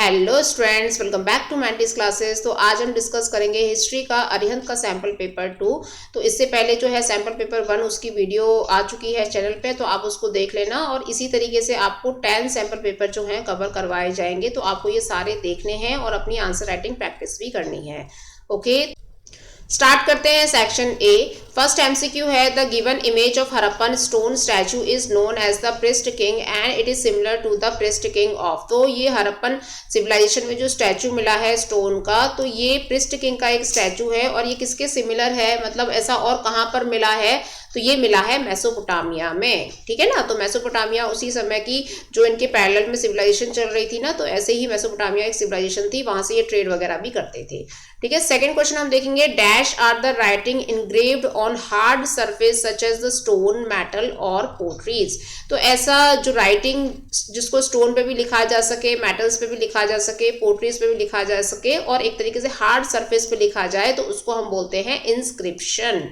Hello students, welcome back to Mantis classes. तो आज हम डिस्कस करेंगे हिस्ट्री का अरिहंत का सैम्पल पेपर 2। तो इससे पहले जो है सैम्पल पेपर 1 उसकी वीडियो आ चुकी है चैनल पे, तो आप उसको देख लेना। और इसी तरीके से आपको 10 सैम्पल पेपर जो हैं कवर करवाए जाएंगे, तो आपको ये सारे देखने हैं और अपनी आंसर राइटिंग प्रैक्टिस भी करनी है। ओके, स्टार्ट करते हैं सेक्शन ए। फर्स्ट एमसीक्यू है, the given image of Harappan stone statue is known as the priest king and it is similar to the priest king of. तो ये हरप्पन सिविलाइजेशन में जो स्टैचू मिला है स्टोन का, तो ये प्रिस्ट किंग का एक स्टैचू है। और ये किसके सिमिलर है, मतलब ऐसा और कहाँ पर मिला है, तो ये मिला है मेसोपोटामिया में। ठीक है ना, तो मेसोपोटामिया उसी समय की जो इनके पैरेलल में सिविलाइजेशन चल रही थी ना, तो ऐसे ही मेसोपोटामिया एक सिविलाइजेशन थी, वहां से ये ट्रेड वगैरह भी करते थे। ठीक है, सेकंड क्वेश्चन हम देखेंगे, dash are the writing engraved on hard surface such as the stone, metal और पोट्रीज। तो ऐसा जो राइटिंग जिसको स्टोन पे भी लिखा जा सके, मेटल्स पे भी लिखा जा सके, पोट्रीज पे भी लिखा जा सके और एक तरीके से हार्ड सरफेस पे लिखा जाए, तो उसको हम बोलते हैं इंस्क्रिप्शन।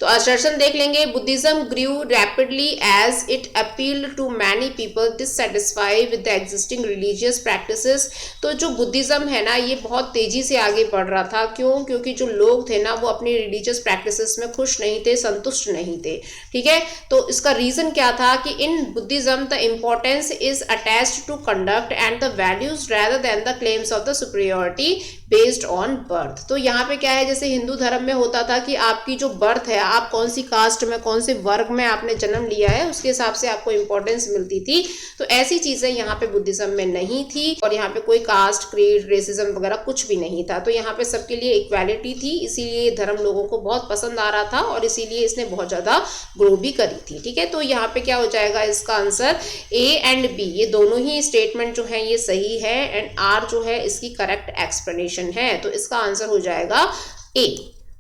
तो असर्शन देख लेंगे, Buddhism grew rapidly as it appealed to many people dissatisfied with the existing religious practices. तो जो बुद्धिज्म है ना, ये बहुत तेजी से आगे बढ़ रहा था। क्यों? क्योंकि जो लोग थे ना, वो अपनी रिलीजियस प्रैक्टिसेस में खुश नहीं थे, संतुष्ट नहीं थे। ठीक है, तो इसका रीजन क्या था कि in Buddhism the importance is attached to conduct and the values rather than the claims of the superiority based on birth। तो यहाँ पे क्या है, जैसे हिंदू धर्म में होता था कि आपकी जो बर्थ है, आप कौन सी कास्ट में, कौन से वर्ग में आपने जन्म लिया है, उसके हिसाब से आपको इंपॉर्टेंस मिलती थी। तो ऐसी चीजें यहाँ पे बुद्धिज्म में नहीं थी। और यहाँ पे कोई कास्ट, क्रीड, रेसिज्म वगैरह कुछ भी नहीं था। तो यहाँ पे सबके लिए इक्वालिटी थी, इसीलिए धर्म लोगों को बहुत पसंद आ रहा था और इसीलिए इसने बहुत ज्यादा ग्रो भी करी थी। ठीक है, तो यहाँ पे क्या हो जाएगा, इसका आंसर ए एंड बी, ये दोनों ही स्टेटमेंट जो है ये सही है, एंड आर जो है इसकी करेक्ट एक्सप्लेनेशन है। तो इसका आंसर हो जाएगा ए।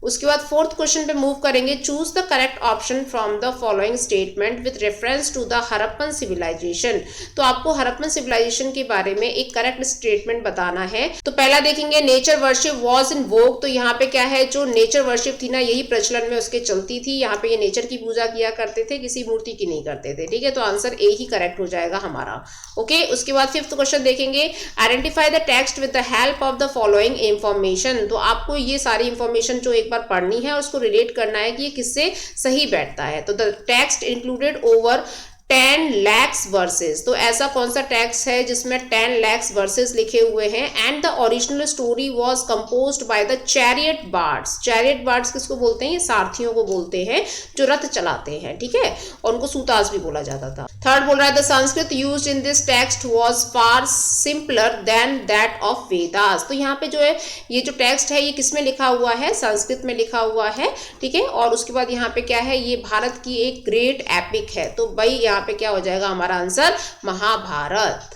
उसके बाद फोर्थ क्वेश्चन पे मूव करेंगे, choose the correct option from the following statement with reference to the Harappan civilisation. तो आपको हरप्पन सिविलाइजेशन के बारे में एक करेक्ट स्टेटमेंट बताना है। तो पहला देखेंगे, नेचर वर्शिप वॉज इन वोग। तो यहाँ पे क्या है, जो नेचर वर्शिप थी ना, यही प्रचलन में उसके चलती थी। यहाँ पे ये नेचर की पूजा किया करते थे, किसी मूर्ति की नहीं करते थे। ठीक है, तो आंसर ए ही करेक्ट हो जाएगा हमारा। ओके, उसके बाद फिफ्थ क्वेश्चन देखेंगे, identify the text with the help of the following information. तो आपको ये सारी इंफॉर्मेशन जो एक बार पढ़नी है, उसको रिलेट करना है कि ये किससे सही बैठता है। तो the text included over 10 lakhs versus. तो ऐसा कौन सा टेक्स्ट है जिसमें 10 lakhs वर्सेस लिखे हुए हैं। And the original story was composed by the chariot birds. Chariot birds किसको बोलते हैं, ये सारथियों को बोलते हैं जो रथ चलाते हैं। ठीक है, और उनको सूतास भी बोला जाता था। थर्ड बोल रहा है, the Sanskrit used in this text was far simpler than that of Vedas. तो यहाँ पे जो है ये जो टेक्स्ट है, ये किस में लिखा हुआ है, संस्कृत में लिखा हुआ है। ठीक है, और उसके बाद यहाँ पे क्या है, ये भारत की एक ग्रेट एपिक है। तो भाई यहाँ पे क्या हो जाएगा हमारा answer, Mahabharata.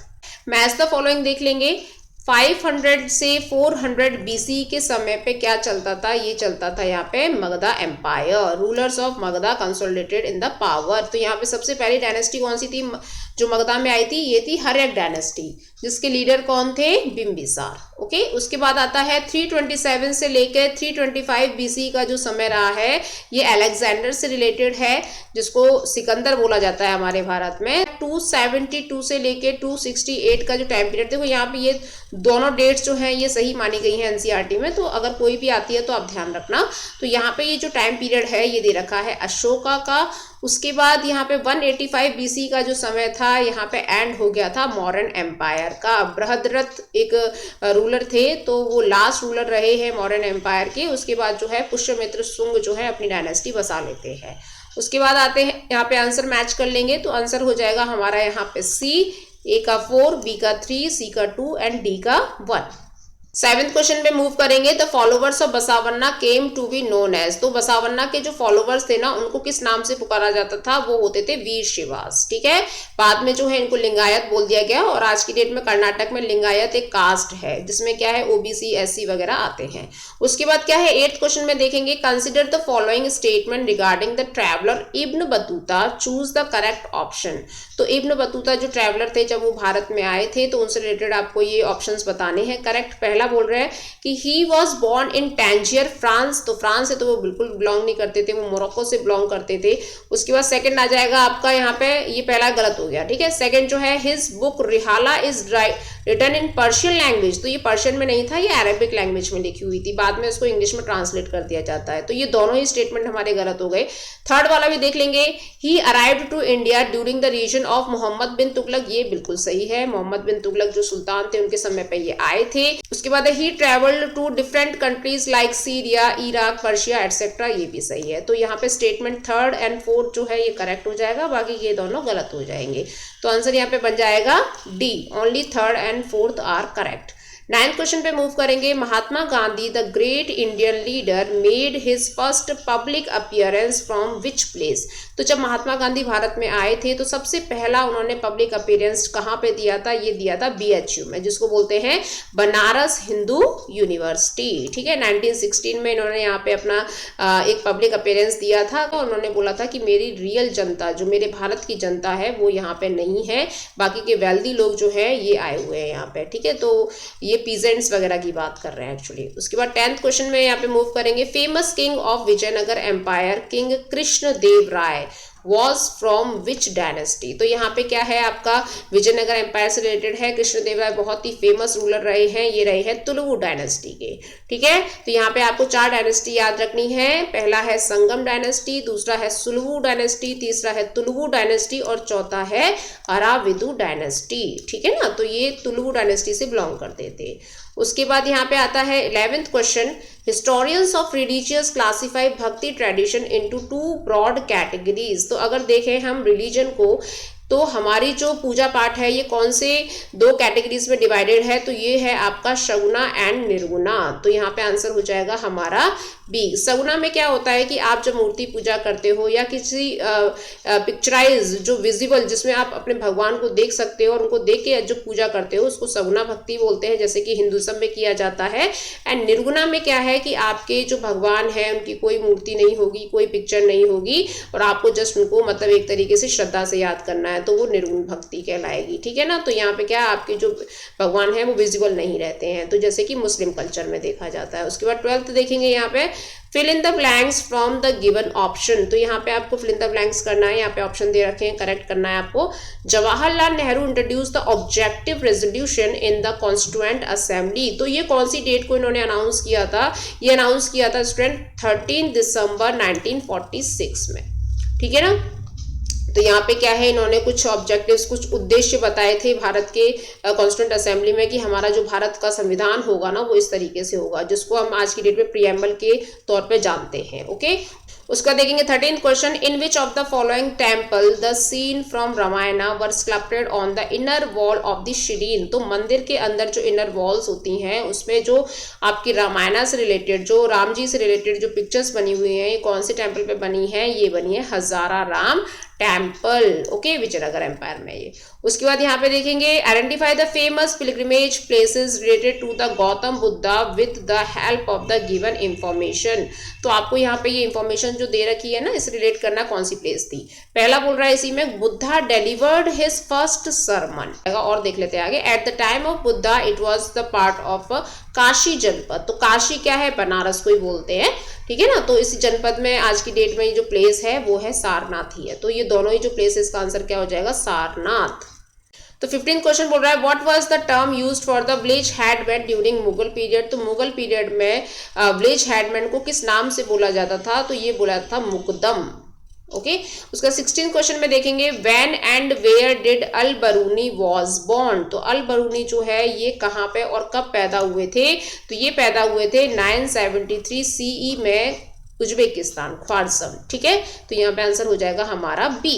Match the following देख लेंगे, 500 से 400 बीसी के समय पे क्या चलता था, ये चलता था यहाँ पे Magadha empire. Rulers of Magadha consolidated in the power. तो यहाँ पे सबसे पहली डायनेस्टी कौन सी थी जो मगधा में आई थी, ये थी हर्यक डायनेस्टी, जिसके लीडर कौन थे, बिंबिसार। ओके, उसके बाद आता है 327 से लेकर 325 बीसी का जो समय रहा है, ये अलेक्जेंडर से रिलेटेड है, जिसको सिकंदर बोला जाता है हमारे भारत में। 272 से लेकर 268 का जो टाइम पीरियड, देखो यहाँ पे ये दोनों डेट्स जो हैं ये सही मानी गई हैं एनसीईआरटी में, तो अगर कोई भी आती है तो आप ध्यान रखना। तो यहाँ पे ये जो टाइम पीरियड है ये दे रखा है अशोका का। उसके बाद यहाँ पे 185 बीसी का जो समय था, यहाँ पे एंड हो गया था मौर्यन एम्पायर का। बृहद्रथ एक रूलर थे, तो वो लास्ट रूलर रहे हैं मौर्यन एम्पायर के। उसके बाद जो है पुष्यमित्र शुंग जो है अपनी डायनेस्टी बसा लेते हैं। उसके बाद आते हैं यहाँ पे आंसर मैच कर लेंगे, तो आंसर हो जाएगा हमारा यहाँ पे सी, ए का 4, बी का 3, सी का 2 एंड डी का 1। सेवेंथ क्वेश्चन पे मूव करेंगे, the followers of Basavanna came to be known as. तो बसावन्ना के जो फॉलोवर्स थे ना, उनको किस नाम से पुकारा जाता था, वो होते थे वीर शिवास। ठीक है, बाद में जो है इनको लिंगायत बोल दिया गया, और आज की डेट में कर्नाटक में लिंगायत एक कास्ट है जिसमें क्या है ओबीसी, एससी वगैरह आते हैं। उसके बाद क्या है, 8th क्वेश्चन में देखेंगे, consider the following statement regarding the traveller Ibn Battuta, choose the correct option. तो इब्न बतूता जो ट्रैवलर थे, जब वो भारत में आए थे, तो उनसे रिलेटेड आपको ये ऑप्शंस बताने हैं। करेक्ट पहला पहला बोल रहे हैं कि he was born in टैंजियर France, तो फ्रांस से तो वो बिल्कुल बिलोंग नहीं करते थे, वो मोरक्को से बिलोंग करते थे। उसके बाद सेकंड आ जाएगा आपका यहाँ पे, ये पहला गलत हो गया, ठीक है। सेकंड जो है his book Rihla is written in Persian language, तो ये पर्शियन में नहीं था, ये अरेबिक लैंग्वेज में लिखी हुई थी, बाद में उसको इंग्लिश में ट्रांसलेट कर दिया जाता है। तो ये दोनों ही स्टेटमेंट हमारे गलत हो गए। थर्ड वाला भी देख लेंगे, he arrived to India during the region of Muhammad bin Tughlaq, ये बिल्कुल सही है, मोहम्मद बिन तुगलक जो सुल्तान थे उनके समय पे ये आए थे। उसके बाद he travelled to different countries like Syria, Iraq, Persia etcetera, ये भी सही है। तो यहाँ पे स्टेटमेंट थर्ड एंड फोर्थ जो है ये करेक्ट हो जाएगा, बाकी ये दोनों गलत हो जाएंगे। तो आंसर यहाँ पे बन जाएगा D, only third and fourth are correct. 9th question पे मूव करेंगे। Mahatma Gandhi the great Indian leader made his first public appearance from which place, तो जब महात्मा गांधी भारत में आए थे तो सबसे पहला उन्होंने पब्लिक अपीयरेंस कहाँ पे दिया था, ये दिया था BHU में, जिसको बोलते हैं बनारस हिंदू यूनिवर्सिटी, ठीक है। 1916 में इन्होंने यहाँ पे अपना एक पब्लिक अपीयरेंस दिया था, तो उन्होंने बोला था कि मेरी रियल जनता, जो मेरे भारत की जनता है वो यहाँ पे नहीं है, बाकी के वेल्दी लोग जो है ये आए हुए हैं यहाँ पे, ठीक है। तो ये पीजेंट्स वगैरह की बात कर रहे हैं एक्चुअली। उसके बाद 10th क्वेश्चन में यहाँ पे मूव करेंगे। Famous king of Vijayanagar empire king Krishna Deva Raya was from which dynasty, तो यहाँ पे क्या है आपका विजयनगर एम्पायर से रिलेटेड है। कृष्णदेव राय बहुत ही फेमस रूलर रहे हैं, ये रहे हैं तुलुवु डायनेस्टी के, ठीक है। तो यहाँ पे आपको 4 डायनेस्टी याद रखनी है, पहला है संगम डायनेस्टी, दूसरा है सुलुवु डायनेस्टी, तीसरा है तुलुवु डायनेस्टी और चौथा है अराविदु डायनेस्टी, ठीक है ना। तो ये तुलुवु डायनेस्टी से बिलोंग करते थे। उसके बाद यहाँ पे आता है 11th question. Historians of religious classify भक्ति ट्रेडिशन इनटू 2 ब्रॉड कैटेगरीज, तो अगर देखें हम रिलीजन को तो हमारी जो पूजा पाठ है ये कौन से 2 कैटेगरीज में डिवाइडेड है, तो ये है आपका सगुना एंड निर्गुणा। तो यहाँ पे आंसर हो जाएगा हमारा बी। सगुना में क्या होता है कि आप जब मूर्ति पूजा करते हो या किसी पिक्चराइज जो विजिबल, जिसमें आप अपने भगवान को देख सकते हो और उनको देख के जो पूजा करते हो उसको सगुना भक्ति बोलते हैं, जैसे कि हिंदुज्म में किया जाता है। एंड निर्गुणा में क्या है कि आपके जो भगवान है उनकी कोई मूर्ति नहीं होगी, कोई पिक्चर नहीं होगी और आपको जस्ट उनको मतलब एक तरीके से श्रद्धा से याद करना है, तो वो निर्गुण भक्ति कहलाएगी, ठीक है ना। तो यहाँ पे क्या आपके जो भगवान है वो विजिबल नहीं रहते हैं, तो जैसे कि मुस्लिम कल्चर में देखा जाता है। उसके बाद 12th देखेंगे यहाँ पे fill in the blanks from the given option, तो यहाँ पे आपको फिल इन द ब्लैंक्स करना है, यहाँ पे ऑप्शन दे रखे हैं, करेक्ट करना है आपको। Jawaharlal Nehru introduce the objective resolution in the constituent assembly, तो ये कौन सी डेट को इन्होंने अनाउंस किया था, ये अनाउंस किया था स्टूडेंट 13 दिसंबर 1946 में, ठीक है ना। तो यहाँ पे क्या है, इन्होंने कुछ ऑब्जेक्टिव्स, कुछ उद्देश्य बताए थे भारत के कॉन्स्टिट्यूएंट असेंबली में कि हमारा जो भारत का संविधान होगा ना वो इस तरीके से होगा, जिसको हम आज की डेट में प्रीएम्बल के तौर पे जानते हैं, ओके। उसका देखेंगे 13th question. In which of the following temple the scene from Ramayana were sculpted on the inner wall of the shrine, तो मंदिर के अंदर जो इनर वॉल्स होती हैं उसमें जो आपकी रामायणा से रिलेटेड, जो राम जी से रिलेटेड जो पिक्चर्स बनी हुई हैं, ये कौन से टेम्पल पे बनी है, ये बनी है Hazara Rama temple, okay, Vijayanagara empire में ये। उसके बाद यहाँ पे देखेंगे identify the famous pilgrimage places related to the Gautama Buddha with the help of the given information, तो आपको यहाँ पे ये इंफॉर्मेशन जो दे रखी है ना, इस रिलेट करना कौन सी प्लेस थी। पहला बोल रहा है इसी में Buddha delivered his first sermon, और देख लेते हैं आगे। At the time of Buddha it was the part of Kashi जनपद, तो काशी क्या है, बनारस को ही बोलते हैं, ठीक है ना। तो इस जनपद में आज की डेट में ये जो प्लेस है वो है सारनाथ ही है, तो ये दोनों ही जो प्लेसेस का आंसर क्या हो जाएगा, सारनाथ। तो 15th क्वेश्चन बोल रहा है what was the term used for the village headman during Mughal period, तो मुगल पीरियड में विलेज हेडमैन को किस नाम से बोला जाता था, तो ये बोला था मुकदम, ओके। उसका 16th क्वेश्चन में देखेंगे when and where did Al Biruni was born, तो अल बरूनी जो है ये कहाँ पे और कब पैदा हुए थे, तो ये पैदा हुए थे 973 CE में उज्बेकिस्तान, ख्वारज़म, ठीक है। तो यहाँ पे आंसर हो जाएगा हमारा बी।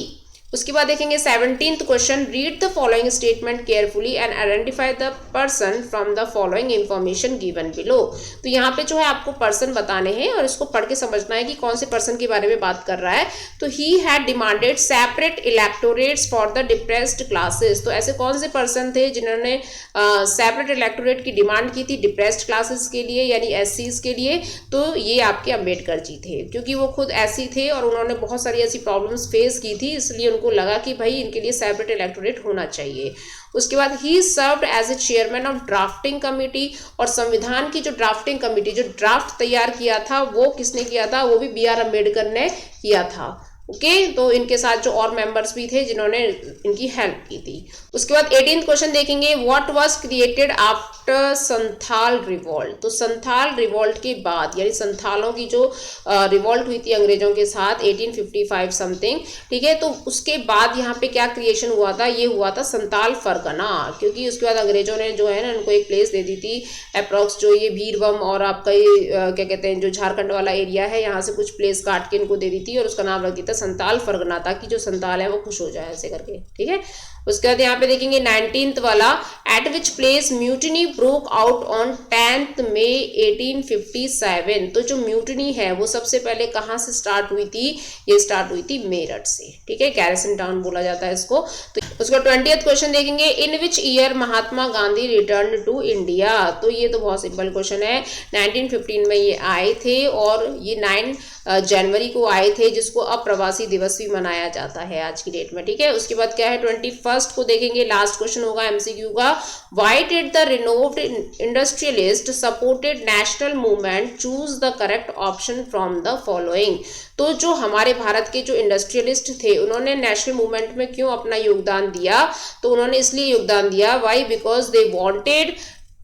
उसके बाद देखेंगे 17th question read the following statement carefully and identify the person from the following information given below, तो यहाँ पे जो है आपको पर्सन बताने हैं और इसको पढ़ के समझना है कि कौन से पर्सन के बारे में बात कर रहा है। तो he had demanded separate electorates for the depressed classes, तो ऐसे कौन से पर्सन थे जिन्होंने सेपरेट इलेक्टोरेट की डिमांड की थी डिप्रेस्ड क्लासेस के लिए यानी SCs के लिए, तो ये आपके अम्बेडकर जी थे, क्योंकि वो खुद SC थे और उन्होंने बहुत सारी ऐसी प्रॉब्लम्स फेस की थी, इसलिए इनको लगा कि भाई इनके लिए सेपरेट इलेक्टोरेट होना चाहिए। उसके बाद ही served as a chairman of drafting committee, और संविधान की जो ड्राफ्टिंग कमेटी, जो ड्राफ्ट तैयार किया था वो किसने किया था, वो भी B.R. अम्बेडकर ने किया था। ओके तो इनके साथ जो और मेंबर्स भी थे जिन्होंने इनकी हेल्प की थी। उसके बाद 18th क्वेश्चन देखेंगे, what was created after Santhal revolt. तो संथाल रिवॉल्ट के बाद, यानी संथालों की जो रिवॉल्ट हुई थी अंग्रेजों के साथ 1855 समथिंग, ठीक है, तो उसके बाद यहाँ पे क्या क्रिएशन हुआ था, ये हुआ था संथाल फरगना, क्योंकि उसके बाद अंग्रेजों ने जो है ना उनको एक प्लेस दे दी थी अप्रॉक्स, जो ये भीरवम और आपका ये क्या कहते हैं जो झारखंड वाला एरिया है, यहाँ से कुछ प्लेस काट के इनको दे दी थी और उसका नाम रख दिया था संताल फरगना, ताकि जो संताल है वो खुश हो जाए ऐसे करके, ठीक है। उसके बाद यहाँ पे देखेंगे 19th वाला, eight which place mutiny broke out on 10th मई 1857। तो जो म्यूटिनी है वो सबसे पहले कहाँ से स्टार्ट हुई थी, ये स्टार्ट हुई थी मेरठ से, ठीक है, गैरिसन टाउन बोला जाता है इसको। तो उसका 20th क्वेश्चन देखेंगे, in which year Mahatma Gandhi return to India. तो ये तो बहुत सिंपल क्वेश्चन है, 1915 में ये आए थे और ये 9 जनवरी को आए थे, जिसको अब प्रवासी दिवस भी मनाया जाता है आज की डेट में, ठीक है। उसके बाद क्या है 21st को देखेंगे, लास्ट क्वेश्चन होगा एमसीक्यू का, why did the renowned industrialist supported national movement, choose the correct option from the following. तो जो हमारे भारत के जो इंडस्ट्रियलिस्ट थे उन्होंने नेशनल मूवमेंट में क्यों अपना योगदान दिया, तो उन्होंने इसलिए योगदान दिया, why, because they wanted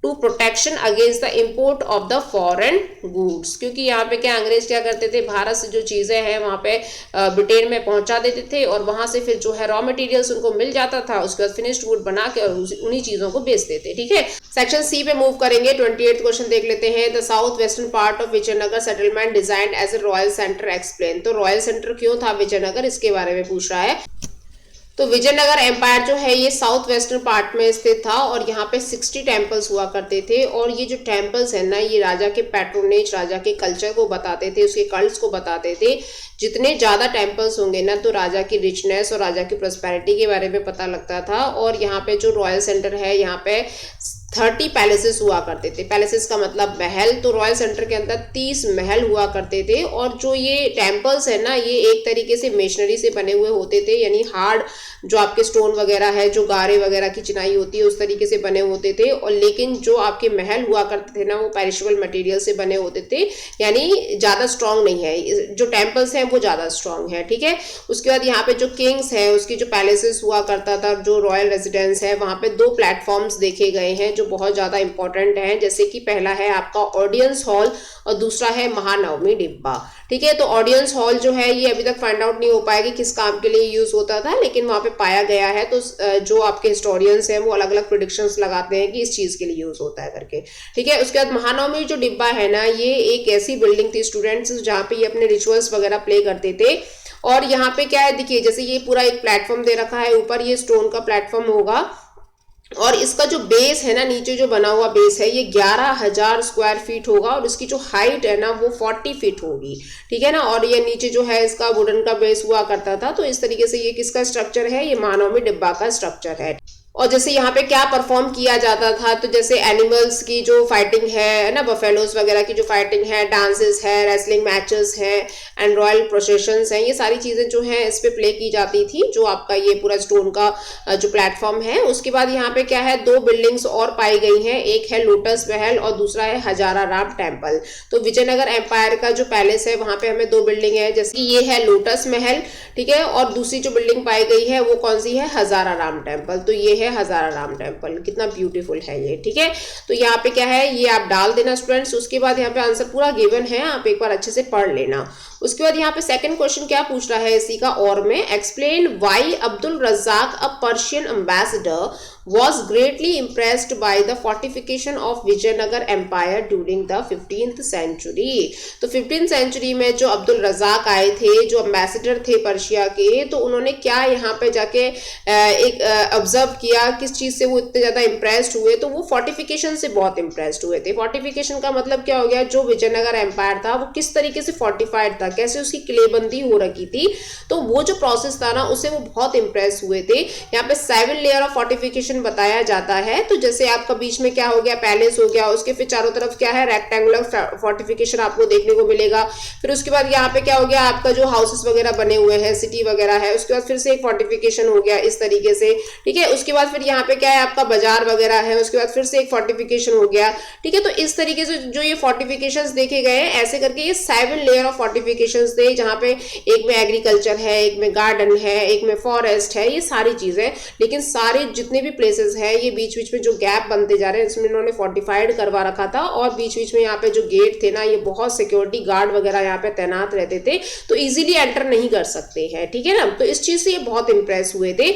to protection against the import of the foreign goods. क्योंकि यहाँ पे क्या अंग्रेज क्या करते थे, भारत से जो चीज़ें हैं वहाँ पे ब्रिटेन में पहुँचा देते थे और वहाँ से फिर जो है रॉ मटेरियल्स उनको मिल जाता था, उसके बाद फिनिश्ड गुड बना के और उन्हीं चीज़ों को बेचते थे, ठीक है। सेक्शन सी पे मूव करेंगे, 28th क्वेश्चन देख लेते हैं, the south western part of Vijayanagar settlement designed as a royal centre explain. तो रॉयल सेंटर क्यों था विजयनगर, इसके बारे में पूछ रहा है। तो विजयनगर एम्पायर जो है ये साउथ वेस्टर्न पार्ट में स्थित था और यहाँ पे 60 टेम्पल्स हुआ करते थे, और ये जो टेम्पल्स है ना ये राजा के पैट्रोनेज, राजा के कल्चर को बताते थे, उसके कल्ट्स को बताते थे। जितने ज़्यादा टेम्पल्स होंगे ना तो राजा की रिचनेस और राजा की प्रॉस्पेरिटी के बारे में पता लगता था। और यहाँ पे जो रॉयल सेंटर है यहाँ पे 30 पैलेसेस हुआ करते थे। पैलेसेस का मतलब महल, तो रॉयल सेंटर के अंदर 30 महल हुआ करते थे। और जो ये टेम्पल्स है ना ये एक तरीके से मेशनरी से बने हुए होते थे, यानी हार्ड जो आपके स्टोन वगैरह है, जो गारे वगैरह की चिनाई होती है उस तरीके से बने होते थे। और लेकिन जो आपके महल हुआ करते थे ना वो पेरिशेबल मटेरियल से बने होते थे, यानी ज़्यादा स्ट्रॉन्ग नहीं है। जो टेम्पल्स हैं वो ज़्यादा स्ट्रॉन्ग है, ठीक है। उसके बाद यहाँ पे जो किंग्स है उसकी जो पैलेसेस हुआ करता था, जो रॉयल रेजिडेंस है, वहाँ पे 2 प्लेटफॉर्म्स देखे गए हैं जो बहुत ज़्यादा इंपॉर्टेंट है। जैसे कि पहला है आपका ऑडियंस हॉल और दूसरा है महानवमी डिब्बा, ठीक है। तो ऑडियंस हॉल जो है ये अभी तक फाइंड आउट नहीं हो पाया कि किस काम के लिए यूज होता था, लेकिन वहाँ पे पाया गया है। तो जो आपके हिस्टोरियंस हैं वो अलग अलग प्रेडिक्शंस लगाते हैं कि इस चीज़ के लिए यूज होता है करके, ठीक है। उसके बाद महानवमी जो डिब्बा है ना ये एक ऐसी बिल्डिंग थी स्टूडेंट्स जहाँ पे ये अपने रिचुअल्स वगैरह प्ले करते थे। और यहाँ पे क्या है देखिए, जैसे ये पूरा एक प्लेटफॉर्म दे रखा है, ऊपर ये स्टोन का प्लेटफॉर्म होगा और इसका जो बेस है ना, नीचे जो बना हुआ बेस है ये 11,000 स्क्वायर फीट होगा और इसकी जो हाइट है ना वो 40 फीट होगी, ठीक है ना। और ये नीचे जो है इसका वुडन का बेस हुआ करता था। तो इस तरीके से ये किसका स्ट्रक्चर है, ये महानवमी डिब्बा का स्ट्रक्चर है। और जैसे यहाँ पे क्या परफॉर्म किया जाता था, तो जैसे एनिमल्स की जो फाइटिंग है ना, बफेलोज वगैरह की जो फाइटिंग है, डांसेस है, रेसलिंग मैचेस है एंड रॉयल प्रोसेशंस हैं, ये सारी चीज़ें जो हैं इस पे प्ले की जाती थी, जो आपका ये पूरा स्टोन का जो प्लेटफॉर्म है। उसके बाद यहाँ पे क्या है, 2 बिल्डिंग्स और पाई गई हैं, एक है लोटस महल और दूसरा है हजारा राम टेम्पल। तो विजयनगर एम्पायर का जो पैलेस है वहाँ पे हमें 2 बिल्डिंग है, जैसे कि ये है लोटस महल, ठीक है, और दूसरी जो बिल्डिंग पाई गई है वो कौन सी है, हजारा राम टेम्पल। तो ये हजारा राम टेम्पल, कितना ब्यूटीफुल है ये, ठीक है। तो यहाँ पे क्या है ये आप डाल देना स्टूडेंट्स। उसके बाद यहाँ पे आंसर पूरा गिवन है, आप एक बार अच्छे से पढ़ लेना। उसके बाद यहाँ पे सेकंड क्वेश्चन क्या पूछ रहा है इसी का, और में explain why Abdul Razzaq a Persian ambassador was greatly impressed by the fortification of Vijayanagar empire during the 15th century। तो 15th century में जो अब्दुल रज़ाक आए थे, जो एम्बेसडर थे पर्शिया के, तो उन्होंने क्या यहाँ पे जाके एक ऑब्जर्व किया, किस चीज़ से वो इतने ज़्यादा इम्प्रेस्ड हुए, तो वो फोर्टिफिकेशन से बहुत इम्प्रेस्ड हुए थे। फोर्टिफिकेशन का मतलब क्या हो गया, जो विजयनगर एम्पायर था वो किस तरीके से फोर्टिफाइड था, कैसे उसकी किलेबंदी हो रखी थी। तो वो जो प्रोसेस था ना उससे वो बहुत इंप्रेस हुए थे। यहाँ पे 7 लेयर ऑफ फोर्टिफिकेशन बताया जाता है। तो जैसे आपका बीच में क्या हो गया, पैलेस हो गया, उसके फिर चारों तरफ क्या है, रेक्टेंगुलर फोर्टिफिकेशन आपको देखने को मिलेगा। फिर उसके बाद यहाँ पे क्या हो गया, आपका जो हाउसेस वगैरह बने हुए हैं, सिटी वगैरह है, उसके बाद फिर से एक फोर्टिफिकेशन हो गया इस तरीके से, ठीक है। उसके बाद फिर यहाँ पे क्या है, आपका बाजार वगैरह है, उसके बाद फिर से एक फोर्टिफिकेशन हो गया, ठीक है। तो इस तरीके से जो ये फोर्टिफिकेशंस देखे गए ऐसे करके ये 7 लेयर ऑफ फोर्टिफिकेशंस थे, जहां पे एक में एग्रीकल्चर है, एक में गार्डन है, एक में फॉरेस्ट है, ये सारी चीजें। लेकिन सारे जितने भी प्लेसेस है ये बीच बीच में जो गैप बनते जा रहे हैं इसमें इन्होंने फोर्टिफाइड करवा रखा था। और बीच बीच में यहाँ पे जो गेट थे ना, ये बहुत सिक्योरिटी गार्ड वगैरह यहाँ पे तैनात रहते थे, तो इजीली एंटर नहीं कर सकते हैं, ठीक है ना। तो इस चीज से ये बहुत इंप्रेस हुए थे।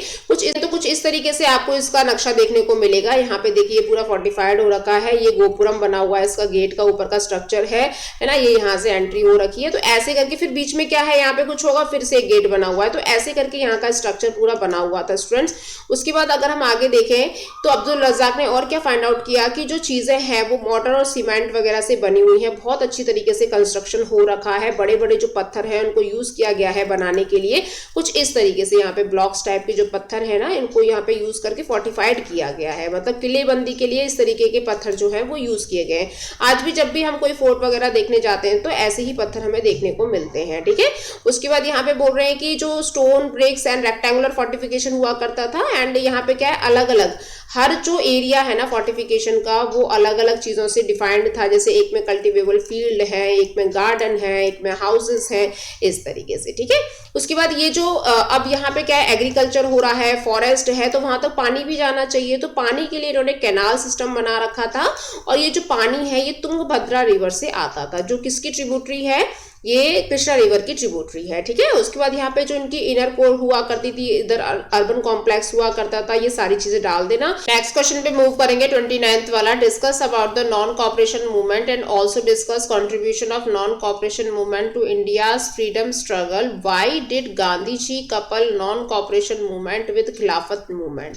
कुछ इस तरीके से आपको इसका नक्शा देखने को मिलेगा। यहाँ पे देखिए पूरा फोर्टिफाइड हो रखा है, ये गोपुरम बना हुआ है, इसका गेट का ऊपर का स्ट्रक्चर है ना, ये यहाँ से एंट्री हो रखी है। तो ऐसे करके फिर बीच में क्या है, यहाँ पे कुछ होगा, फिर से एक गेट बना हुआ है। तो ऐसे करके यहाँ का स्ट्रक्चर पूरा बना हुआ था स्टूडेंट्स। उसके बाद अगर हम आगे देखें तो अब्दुल रज्जाक ने और क्या फाइंड आउट किया कि जो चीजें हैं वो मोटर और सीमेंट वगैरह से बनी हुई है, बहुत अच्छी तरीके से कंस्ट्रक्शन हो रखा है। बड़े बड़े जो पत्थर है उनको यूज किया गया है बनाने के लिए। कुछ इस तरीके से यहाँ पे ब्लॉक्स टाइप के जो पत्थर है ना, इनको यहाँ पे यूज करके फोर्टिफाइड किया गया है। मतलब किलेबंदी के लिए इस तरीके के पत्थर जो है वो यूज किए गए हैं। आज भी जब भी हम कोई फोर्ट वगैरह देखने जाते हैं तो ऐसे ही पत्थर हमें देखने को मिलते हैं, ठीक है। उसके बाद यहाँ पे बोल रहे हैं कि जो stone BRICS and rectangular fortification हुआ करता था, एंड यहाँ पे क्या है, अलग अलग हर जो एरिया है ना फोर्टिफिकेशन का वो अलग अलग चीजों से डिफाइंड था। जैसे एक में कल्टिवेबल फील्ड है, एक में गार्डन है, एक में हाउसेस है, इस तरीके से, ठीक है। उसके बाद ये जो अब यहाँ पे क्या है, एग्रीकल्चर हो रहा है, फॉरेस्ट है, तो वहां तक पानी भी जाना चाहिए। तो पानी के लिए इन्होंने कैनाल सिस्टम बना रखा था। और ये जो पानी है ये तुंगभद्रा रिवर से आता था, जो किसकी ट्रिब्यूटरी है, ये कृष्णा रिवर की ट्रिब्यूटरी है, ठीक है। उसके बाद यहाँ पे जो इनकी इनर कोर हुआ करती थी, इधर अर्बन कॉम्प्लेक्स हुआ करता था, ये सारी चीजें डाल देना। नेक्स्ट क्वेश्चन पे मूव करेंगे, 29th वाला। Discuss about the non cooperation movement and also discuss contribution of non cooperation movement to India's freedom struggle. Why did Gandhi ji couple non cooperation movement with Khilafat movement.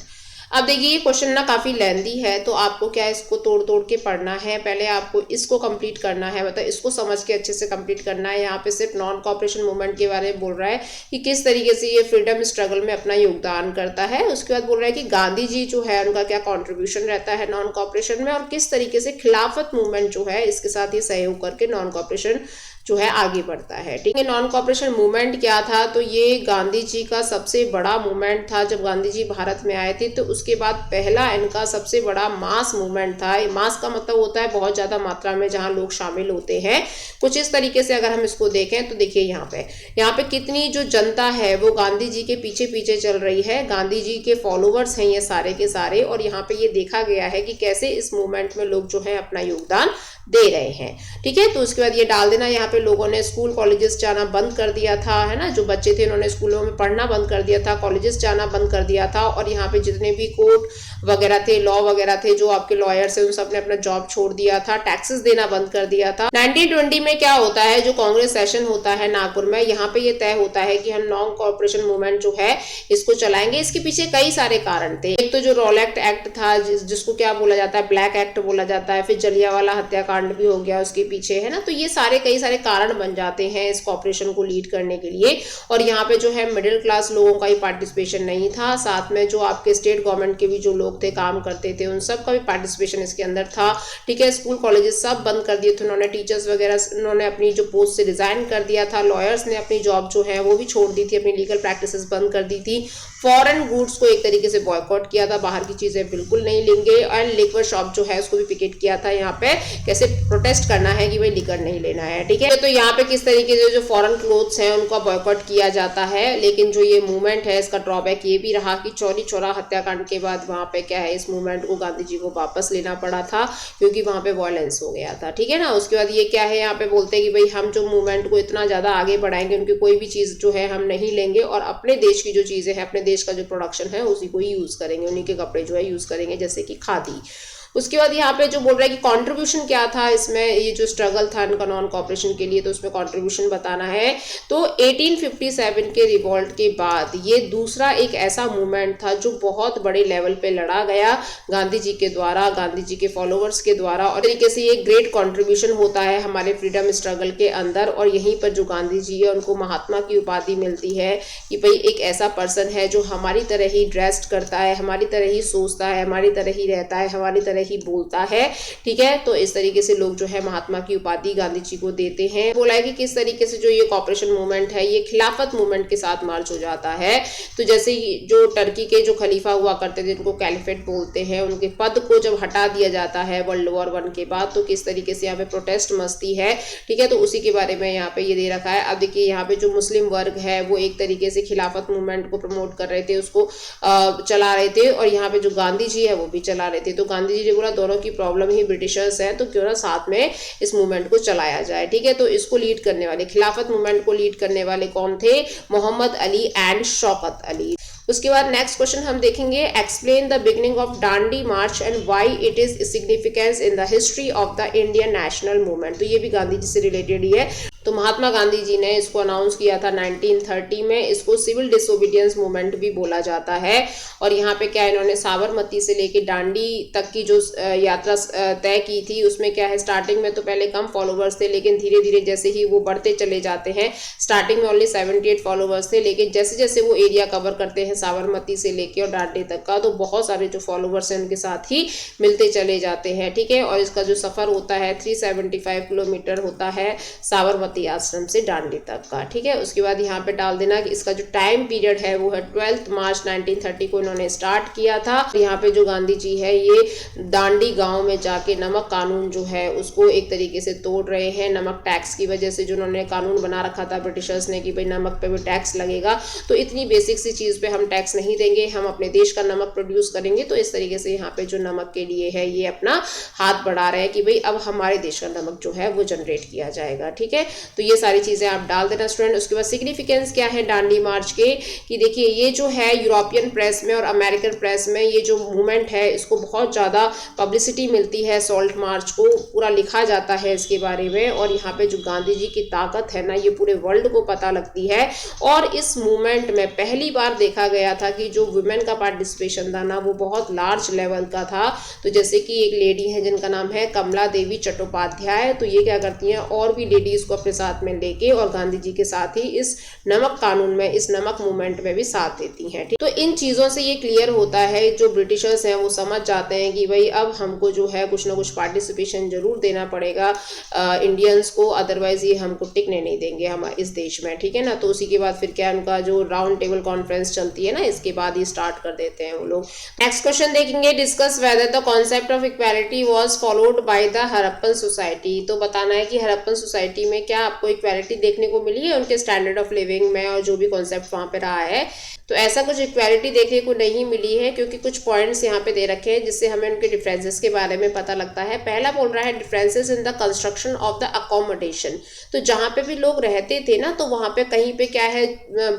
अब देखिए ये क्वेश्चन ना काफी लेंदी है, तो आपको क्या है, इसको तोड़ तोड़ के पढ़ना है। पहले आपको इसको कंप्लीट करना है, मतलब इसको समझ के अच्छे से कंप्लीट करना है। यहाँ पे सिर्फ नॉन कॉपरेशन मूवमेंट के बारे में बोल रहा है कि किस तरीके से ये फ्रीडम स्ट्रगल में अपना योगदान करता है। उसके बाद बोल रहा है कि गांधी जी जो है उनका क्या कॉन्ट्रीब्यूशन रहता है नॉन कॉपरेशन में, और किस तरीके से खिलाफत मूवमेंट जो है इसके साथ ये सहयोग करके नॉन कॉपरेशन जो है आगे बढ़ता है, ठीक है। नॉन कॉपरेशन मूवमेंट क्या था, तो ये गांधी जी का सबसे बड़ा मूवमेंट था। जब गांधी जी भारत में आए थे तो उसके बाद पहला इनका सबसे बड़ा मास मूवमेंट था। मास का मतलब होता है बहुत ज्यादा मात्रा में जहां लोग शामिल होते हैं। कुछ इस तरीके से अगर हम इसको देखें तो देखिए यहाँ पे कितनी जो जनता है वो गांधी जी के पीछे पीछे चल रही है। गांधी जी के फॉलोवर्स हैं ये सारे के सारे, और यहाँ पे ये देखा गया है कि कैसे इस मूवमेंट में लोग जो है अपना योगदान दे रहे हैं, ठीक है। तो उसके बाद ये डाल देना, यहाँ पे लोगों ने स्कूल कॉलेजेस जाना बंद कर दिया था, है ना। जो बच्चे थे उन्होंने स्कूलों में पढ़ना बंद कर दिया था, कॉलेजेस जाना बंद कर दिया था। और यहाँ पे जितने भी कोर्ट वगैरह थे, लॉ वगैरह थे, जो आपके लॉयर्स हैं उन सब ने अपना जॉब छोड़ दिया था, टैक्सेस देना बंद कर दिया था। 1920 में क्या होता है, जो कांग्रेस सेशन होता है नागपुर में, यहाँ पे ये तय होता है कि हम नॉन कॉर्पोरेशन मूवमेंट जो है इसको चलाएंगे। इसके पीछे कई सारे कारण थे। एक तो जो रॉलेट एक्ट था, जिसको क्या बोला जाता है, ब्लैक एक्ट बोला जाता है। फिर जलियांवाला हत्याकांड भी हो गया उसके पीछे, है ना। तो ये सारे कई सारे कारण बन जाते हैं इस कॉर्पोरेशन को लीड करने के लिए। और यहाँ पे जो है मिडिल क्लास लोगों का ही पार्टिसिपेशन नहीं था, साथ में जो आपके स्टेट गवर्नमेंट के भी जो लोग थे, काम करते थे, उन सब का भी पार्टिसिपेशन इसके अंदर था, ठीक है। स्कूल कॉलेजेस सब बंद कर दिए थे उन्होंने, टीचर्स वगैरह उन्होंने अपनी जो पोस्ट से रिजाइन कर दिया था, लॉयर्स ने अपनी जॉब जो है वो भी छोड़ दी थी, अपनी लीगल प्रैक्टिसेस बंद कर दी थी। फॉरेन गुड्स को एक तरीके से बॉयकॉट किया था, बाहर की चीजें बिल्कुल नहीं लेंगे। एंड लिक्वर शॉप जो है उसको भी पिकेट किया था, यहाँ पे कैसे प्रोटेस्ट करना है कि भाई लिकर नहीं लेना है, ठीक है। तो यहाँ पे किस तरीके से जो फॉरेन क्लोथ्स हैं उनका बॉयकॉट किया जाता है। लेकिन जो ये मूवमेंट है इसका ड्रॉबैक ये भी रहा कि चौरी चौरा हत्याकांड के बाद वहां पे क्या है, इस मूवमेंट को गांधी जी को वापस लेना पड़ा था, क्योंकि वहां पे वायलेंस हो गया था, ठीक है ना। उसके बाद ये क्या है, यहाँ पे बोलते हैं कि भाई हम जो मूवमेंट को इतना ज्यादा आगे बढ़ाएंगे, उनकी कोई भी चीज जो है हम नहीं लेंगे, और अपने देश की जो चीजें हैं, अपने देश का जो प्रोडक्शन है उसी को ही यूज करेंगे, उन्हीं के कपड़े जो है यूज करेंगे, जैसे कि खादी। उसके बाद यहाँ पे जो बोल रहा है कि कंट्रीब्यूशन क्या था इसमें, ये जो स्ट्रगल था इनका नॉन कॉपरेशन के लिए, तो उसमें कंट्रीब्यूशन बताना है। तो 1857 के रिवॉल्ट के बाद ये दूसरा एक ऐसा मूवमेंट था जो बहुत बड़े लेवल पे लड़ा गया गांधी जी के द्वारा, गांधी जी के फॉलोअर्स के द्वारा, और तरीके से ये ग्रेट कंट्रीब्यूशन होता है हमारे फ्रीडम स्ट्रगल के अंदर। और यहीं पर जो गांधी जी है उनको महात्मा की उपाधि मिलती है कि भाई एक ऐसा पर्सन है जो हमारी तरह ही ड्रेस्ड करता है, हमारी तरह ही सोचता है, हमारी तरह ही रहता है, हमारी तरह ही बोलता है, ठीक है। तो इस तरीके से लोग जो है महात्मा की उपाधि गांधी जी को देते हैं। बोला है कि किस तरीके से जो ये कॉपरेशन मूवमेंट है ये खिलाफत मूवमेंट के साथ मर्ज हो जाता है। तो जैसे जो टर्की के जो खलीफा हुआ करते थे उनको कैलिफेट बोलते हैं, उनके पद को जब हटा दिया जाता है वर्ल्ड वॉर 1 के बाद, तो किस तरीके से यहाँ पे प्रोटेस्ट मचती है, ठीक है। तो उसी के बारे में यहाँ पे ये दे रखा है। अब देखिए यहाँ पे जो मुस्लिम वर्ग है वो एक तरीके से खिलाफत मूवमेंट को प्रमोट कर रहे थे, उसको चला रहे थे, और यहाँ पे जो गांधी जी है वो भी चला रहे थे। तो गांधी जी ने बोला दोनों की प्रॉब्लम ही ब्रिटिशर्स है, तो क्यों ना साथ में इस मूवमेंट को चलाया जाए, ठीक है। तो इसको लीड करने वाले, खिलाफत मूवमेंट को लीड करने वाले कौन थे? मोहम्मद अली एंड शौकत अली। उसके बाद नेक्स्ट क्वेश्चन हम देखेंगे, explain the beginning of Dandi March and why it is significance in the history of the Indian national movement. तो ये भी गांधी जी से रिलेटेड ही है। तो महात्मा गांधी जी ने इसको अनाउंस किया था 1930 में। इसको सिविल डिसोबीडियंस मूवमेंट भी बोला जाता है। और यहाँ पे क्या इन्होंने साबरमती से लेके डांडी तक की जो यात्रा तय की थी, उसमें क्या है स्टार्टिंग में तो पहले कम फॉलोवर्स थे, लेकिन धीरे धीरे जैसे ही वो बढ़ते चले जाते हैं, स्टार्टिंग में ओनली 78 फॉलोवर्स थे, लेकिन जैसे जैसे वो एरिया कवर करते हैं साबरमती से लेके और डांडी तक का, तो बहुत सारे जो फॉलोवर्स हैं उनके साथ ही मिलते चले जाते हैं, ठीक है। और इसका जो सफर होता है 375 किलोमीटर होता है साबरमती आश्रम से डांडी तक का, ठीक है। उसके बाद यहाँ पे डाल देना कि इसका जो टाइम पीरियड है वो है 12 मार्च 1930 को इन्होंने स्टार्ट किया था। यहाँ पे जो गांधी जी है ये डांडी गांव में जाके नमक कानून जो है उसको एक तरीके से तोड़ रहे हैं। नमक टैक्स की वजह से जो उन्होंने कानून बना रखा था ब्रिटिशर्स ने कि भाई नमक पे भी टैक्स लगेगा, तो इतनी बेसिक सी चीज पे हम टैक्स नहीं देंगे, हम अपने देश का नमक प्रोड्यूस करेंगे। तो इस तरीके से यहाँ पे जो नमक के लिए है ये अपना हाथ बढ़ा रहे हैं कि भाई अब हमारे देश का नमक जो है वो जनरेट किया जाएगा, ठीक है। तो ये सारी चीजें आप डाल देना स्टूडेंट। उसके बाद सिग्निफिकेंस क्या है डांडी मार्च के, कि देखिए ये जो है यूरोपियन प्रेस में और अमेरिकन प्रेस में ये जो मूवमेंट है इसको बहुत ज़्यादा पब्लिसिटी मिलती है। सॉल्ट मार्च को पूरा लिखा जाता है इसके बारे में, और यहाँ पे जो गांधी जी की ताकत है ना ये पूरे वर्ल्ड को पता लगती है। और इस मूवमेंट में पहली बार देखा गया था कि जो वुमेन का पार्टिसिपेशन था ना वो बहुत लार्ज लेवल का था। तो जैसे कि एक लेडी है जिनका नाम है कमला देवी चट्टोपाध्याय, तो ये क्या करती हैं और भी लेडीज को अपने साथ में लेके और गांधी जी के साथ ही इस नमक कानून में, इस नमक मूवमेंट में भी साथ देती हैं, ठीक। तो इन चीजों से ये क्लियर होता है, जो ब्रिटिशर्स हैं वो समझ जाते हैं कि भाई अब हमको जो है कुछ ना कुछ पार्टिसिपेशन जरूर देना पड़ेगा इंडियंस को, अदरवाइज ये हमको टिकने नहीं देंगे हमारे इस देश में, ठीक है ना। तो उसी के बाद फिर क्या उनका जो राउंड टेबल कॉन्फ्रेंस चलती है ना, इसके बाद ही स्टार्ट कर देते हैं वो लोग। नेक्स्ट क्वेश्चन देखेंगे, discuss whether the concept of equality was followed by the Harappan society. तो बताना है कि हड़प्पन सोसाइटी में क्या आपको इक्वालिटी देखने को मिली है उनके स्टैंडर्ड ऑफ लिविंग में और जो भी कॉन्सेप्ट वहां पे रहा है। तो ऐसा कुछ इक्वालिटी देखने को नहीं मिली है, क्योंकि कुछ पॉइंट्स यहाँ पे दे रखे हैं जिससे हमें उनके डिफरेंसेस के बारे में पता लगता है। पहला बोल रहा है differences in the construction of the accommodation. तो जहाँ पे भी लोग रहते थे ना, तो वहाँ पे कहीं पे क्या है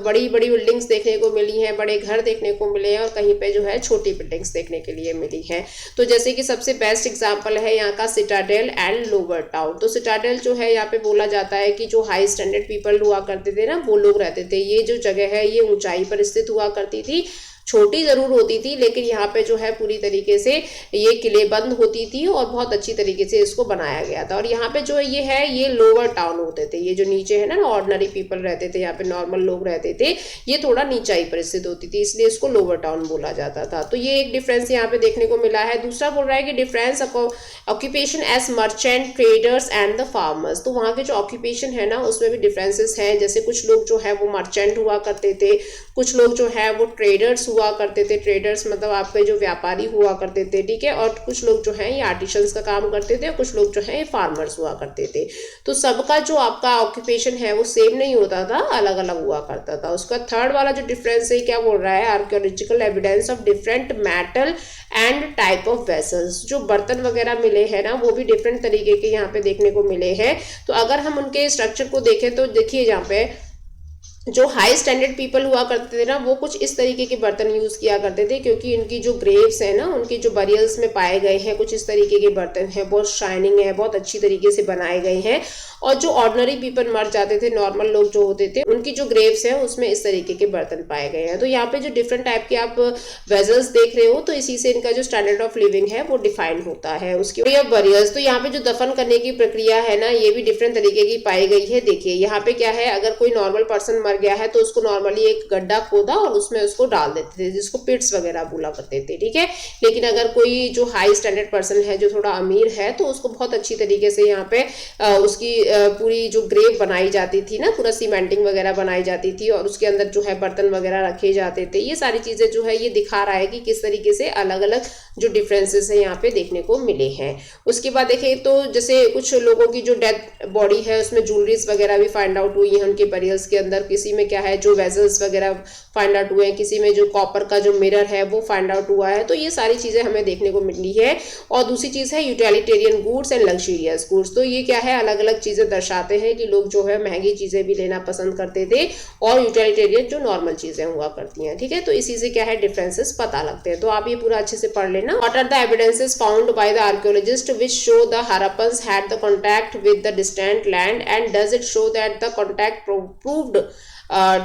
बड़ी बड़ी बिल्डिंग्स देखने को मिली हैं, बड़े घर देखने को मिले हैं, और कहीं पे जो है छोटी बिल्डिंग्स देखने के लिए मिली हैं। तो जैसे कि सबसे बेस्ट एग्जाम्पल है यहाँ का सिटाडेल एंड लोअर टाउन। तो सिटाडेल जो है यहाँ पे बोला जाता है कि जो हाई स्टैंडर्ड पीपल हुआ करते थे ना वो लोग रहते थे। ये जो जगह है ये ऊंचाई पर स्थित हुआ करती थी, छोटी जरूर होती थी, लेकिन यहाँ पे जो है पूरी तरीके से ये किलेबंद होती थी और बहुत अच्छी तरीके से इसको बनाया गया था। और यहाँ पे जो ये है ये लोअर टाउन होते थे, ये जो नीचे है ना ऑर्डिनरी पीपल रहते थे, यहाँ पे नॉर्मल लोग रहते थे, ये थोड़ा नीचाई पर स्थित होती थी, इसलिए इसको लोअर टाउन बोला जाता था। तो ये एक डिफरेंस यहाँ पे देखने को मिला है। दूसरा बोल रहा है कि difference occupation as merchant, traders and the farmers. तो वहाँ के जो ऑक्यूपेशन है ना उसमें भी डिफरेंसेस हैं। जैसे कुछ लोग जो है वो मर्चेंट हुआ करते थे, कुछ लोग जो है वो ट्रेडर्स हुआ करते थे। ट्रेडर्स मतलब आपके जो व्यापारी हुआ करते थे, ठीक है। और कुछ लोग जो है ये आर्टिशंस का काम करते थे, और कुछ लोग जो है ये फार्मर्स हुआ करते थे। तो सबका जो आपका ऑक्यूपेशन है वो सेम नहीं होता था, अलग अलग हुआ करता था। उसका थर्ड वाला जो डिफरेंस है क्या बोल रहा है, archaeological evidence of different metal and type of vessels. जो बर्तन वगैरह मिले हैं ना वो भी डिफरेंट तरीके के यहाँ पे देखने को मिले हैं। तो अगर हम उनके स्ट्रक्चर को देखें तो देखिए यहाँ पे जो हाई स्टैंडर्ड पीपल हुआ करते थे ना, वो कुछ इस तरीके के बर्तन यूज़ किया करते थे, क्योंकि इनकी जो ग्रेव्स है ना, उनकी जो बरियल्स में पाए गए हैं कुछ इस तरीके के बर्तन हैं, बहुत शाइनिंग है, बहुत अच्छी तरीके से बनाए गए हैं। और जो ऑर्डिनरी पीपल मर जाते थे, नॉर्मल लोग जो होते थे, उनकी जो ग्रेव्स है उसमें इस तरीके के बर्तन पाए गए हैं। तो यहाँ पे जो डिफरेंट टाइप के आप वेजल्स देख रहे हो, तो इसी से इनका जो स्टैंडर्ड ऑफ लिविंग है वो डिफाइन होता है। उसके बरियल्स, तो यहाँ पे जो दफन करने की प्रक्रिया है ना, ये भी डिफरेंट तरीके की पाई गई है। देखिए यहाँ पे क्या है, अगर कोई नॉर्मल पर्सन मर गया है तो उसको नॉर्मली एक गड्ढा खोदा और उसमें उसको डाल देते थे, जिसको पिट्स वगैरह बोला करते थे, ठीक है। लेकिन अगर कोई जो हाई स्टैंडर्ड पर्सन है, जो थोड़ा अमीर है, तो उसको बहुत अच्छी तरीके से यहाँ पे उसकी पूरी जो ग्रेव बनाई जाती थी ना, पूरा सीमेंटिंग वगैरह बनाई जाती थी और उसके अंदर जो है बर्तन वगैरह रखे जाते थे। ये सारी चीजें जो है ये दिखा रहा है कि किस तरीके से अलग अलग जो डिफरेंसेस है यहाँ पे देखने को मिले हैं। उसके बाद देखें तो जैसे कुछ लोगों की जो डेथ बॉडी है उसमें ज्वेलरीज वगैरह भी फाइंड आउट हुई है उनके बरियल्स के अंदर। किसी में क्या है, जो वेजल्स वगैरह फाइंड आउट हुए हैं, किसी में जो कॉपर का जो मिरर है वो फाइंड आउट हुआ है। तो ये सारी चीजें हमें देखने को मिली है। और दूसरी चीज है utilitarian goods and luxurious goods. तो ये क्या है, अलग अलग चीजें दर्शाते हैं कि लोग जो है महंगी चीजें भी लेना पसंद करते थे और यूटिलिटेरियन जो नॉर्मल चीजें हुआ करती हैं, ठीक है। तो इसी से क्या है, डिफरेंसेस पता लगते हैं। तो आप ये पूरा अच्छे से पढ़ लेना। What are the evidences found by the archaeologist which show the Harappans had the contact with the distant land and does it show that the contact proved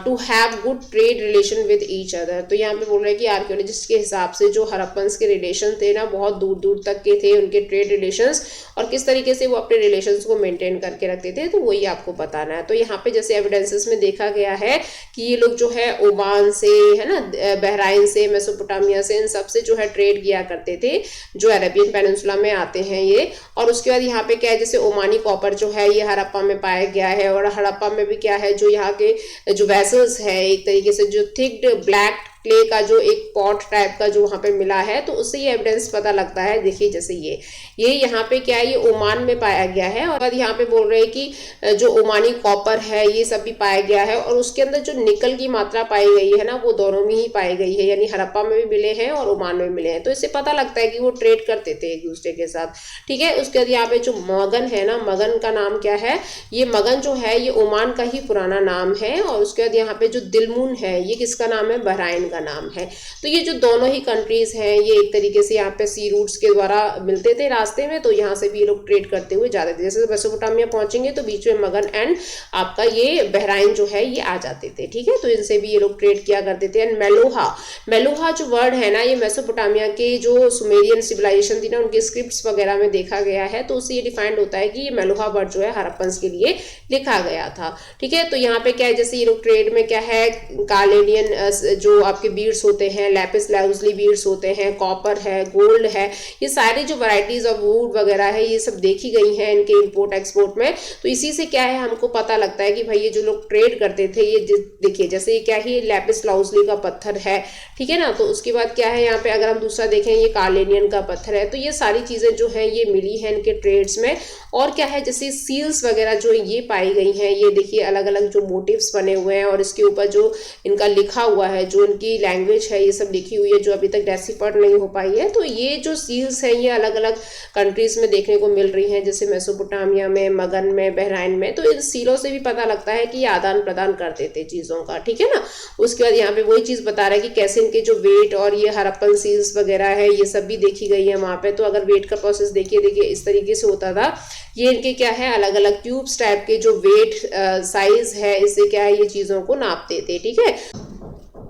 to have good trade relation with each other. तो यहाँ पे बोल रहे हैं कि archaeologist के हिसाब से जो हड़प्पन्स के रिलेशन थे ना, बहुत दूर दूर तक के थे उनके ट्रेड रिलेशंस, और किस तरीके से वो अपने रिलेशंस को मेंटेन करके रखते थे, तो वही आपको बताना है। तो यहाँ पे जैसे एविडेंसेस में देखा गया है कि ये लोग जो है ओमान से, है ना, बहराइन से, मेसोपोटामिया से, इन सब से जो है ट्रेड किया करते थे, जो अरेबियन पेनिनसुला में आते हैं ये। और उसके बाद यहाँ पे क्या है, जैसे ओमानी कॉपर जो है ये हड़प्पा में पाया गया है। और हड़प्पा में भी क्या है, जो यहाँ के जो वेसल्स है, एक तरीके से जो थिक्ड ब्लैक क्ले का जो एक पॉट टाइप का जो वहाँ पे मिला है, तो उससे ये एविडेंस पता लगता है। देखिए जैसे ये यहाँ पे क्या है, ये ओमान में पाया गया है। और यहाँ पे बोल रहे हैं कि जो ओमानी कॉपर है ये सब भी पाया गया है, और उसके अंदर जो निकल की मात्रा पाई गई है ना, वो दोनों में ही पाई गई है, यानी हड़प्पा में भी मिले हैं और ओमान में भी मिले हैं। तो इससे पता लगता है कि वो ट्रेड करते थे एक दूसरे के साथ, ठीक है। उसके बाद यहाँ पे जो मगन है ना, मगन का नाम क्या है, ये मगन जो है ये ओमान का ही पुराना नाम है। और उसके बाद यहाँ पे जो दिलमुन है ये किसका नाम है, बहराइन का नाम है। तो ये जो दोनों ही कंट्रीज हैं ये एक तरीके से यहाँ पे सी रूट्स के द्वारा मिलते थे रास्ते में, तो यहाँ से भी ये लोग ट्रेड करते हुए जाते थे। जैसे मेसोपोटामिया पहुंचेंगे तो बीच में मगन एंड आपका ये बहराइन जो है ये आ जाते थे, ठीक है। तो इनसे भी ये लोग ट्रेड किया करते थे। एंड मेलोहा जो वर्ड है ना, ये मेसोपोटामिया के जो सुमेरियन सिविलाइजेशन थी ना, उनके स्क्रिप्ट्स वगैरह में देखा गया है, तो उससे ये डिफाइंड होता है कि ये मेलोहा वर्ड जो है हड़प्पन्स के लिए लिखा गया था, ठीक है। तो यहाँ पे क्या है, जैसे ये लोग ट्रेड में क्या है, कालेनियन जो आपके बीड्स होते हैं, लैपिस लाजुली बीड्स होते हैं, कॉपर है, गोल्ड है, ये सारी जो वैरायटीज ऑफ वुड वगैरह है ये सब देखी गई हैं इनके इंपोर्ट एक्सपोर्ट में। तो इसी से क्या है, हमको पता लगता है कि भाई ये जो लोग ट्रेड करते थे, ये देखिए जैसे ये क्या है, लैपिस लाजुली का पत्थर है, ठीक है ना। तो उसके बाद क्या है, यहाँ पे अगर हम दूसरा देखें ये कालेनियन का पत्थर है। तो ये सारी चीजें जो है ये मिली है इनके ट्रेड्स में। और क्या है, जैसे सील्स वगैरह जो ये पाई गई हैं, ये देखिए अलग अलग जो मोटिव्स बने हुए हैं, और इसके ऊपर जो इनका लिखा हुआ है, जो इनकी लैंग्वेज है, ये सब लिखी हुई है, जो अभी तक डेसिफर्ड नहीं हो पाई है। तो ये जो सील्स हैं ये अलग अलग कंट्रीज में देखने को मिल रही हैं, जैसे मेसोपोटामिया में, मगन में, बहराइन में। तो इन सीलों से भी पता लगता है कि ये आदान प्रदान करते थे चीज़ों का, ठीक है ना। उसके बाद यहाँ पे वही चीज़ बता रहा है कि कैसे इनके जो वेट और ये हड़प्पन सील्स वगैरह है ये सब भी देखी गई है वहाँ पे। तो अगर वेट का प्रोसेस देखिए इस तरीके से होता था। ये इनके क्या है, अलग अलग ट्यूब्स टाइप के जो वेट साइज है, इससे क्या है ये चीज़ों को नापते थे, ठीक है।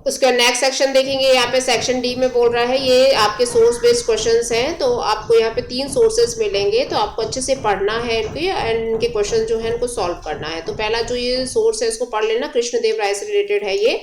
उसका नेक्स्ट सेक्शन देखेंगे, यहाँ पे सेक्शन डी में बोल रहा है ये आपके सोर्स बेस्ड क्वेश्चंस हैं। तो आपको यहाँ पे 3 सोर्सेज मिलेंगे, तो आपको अच्छे से पढ़ना है इनके, एंड इनके क्वेश्चन जो है इनको सॉल्व करना है। तो पहला जो ये सोर्स है इसको पढ़ लेना, कृष्णदेव राय से रिलेटेड है ये।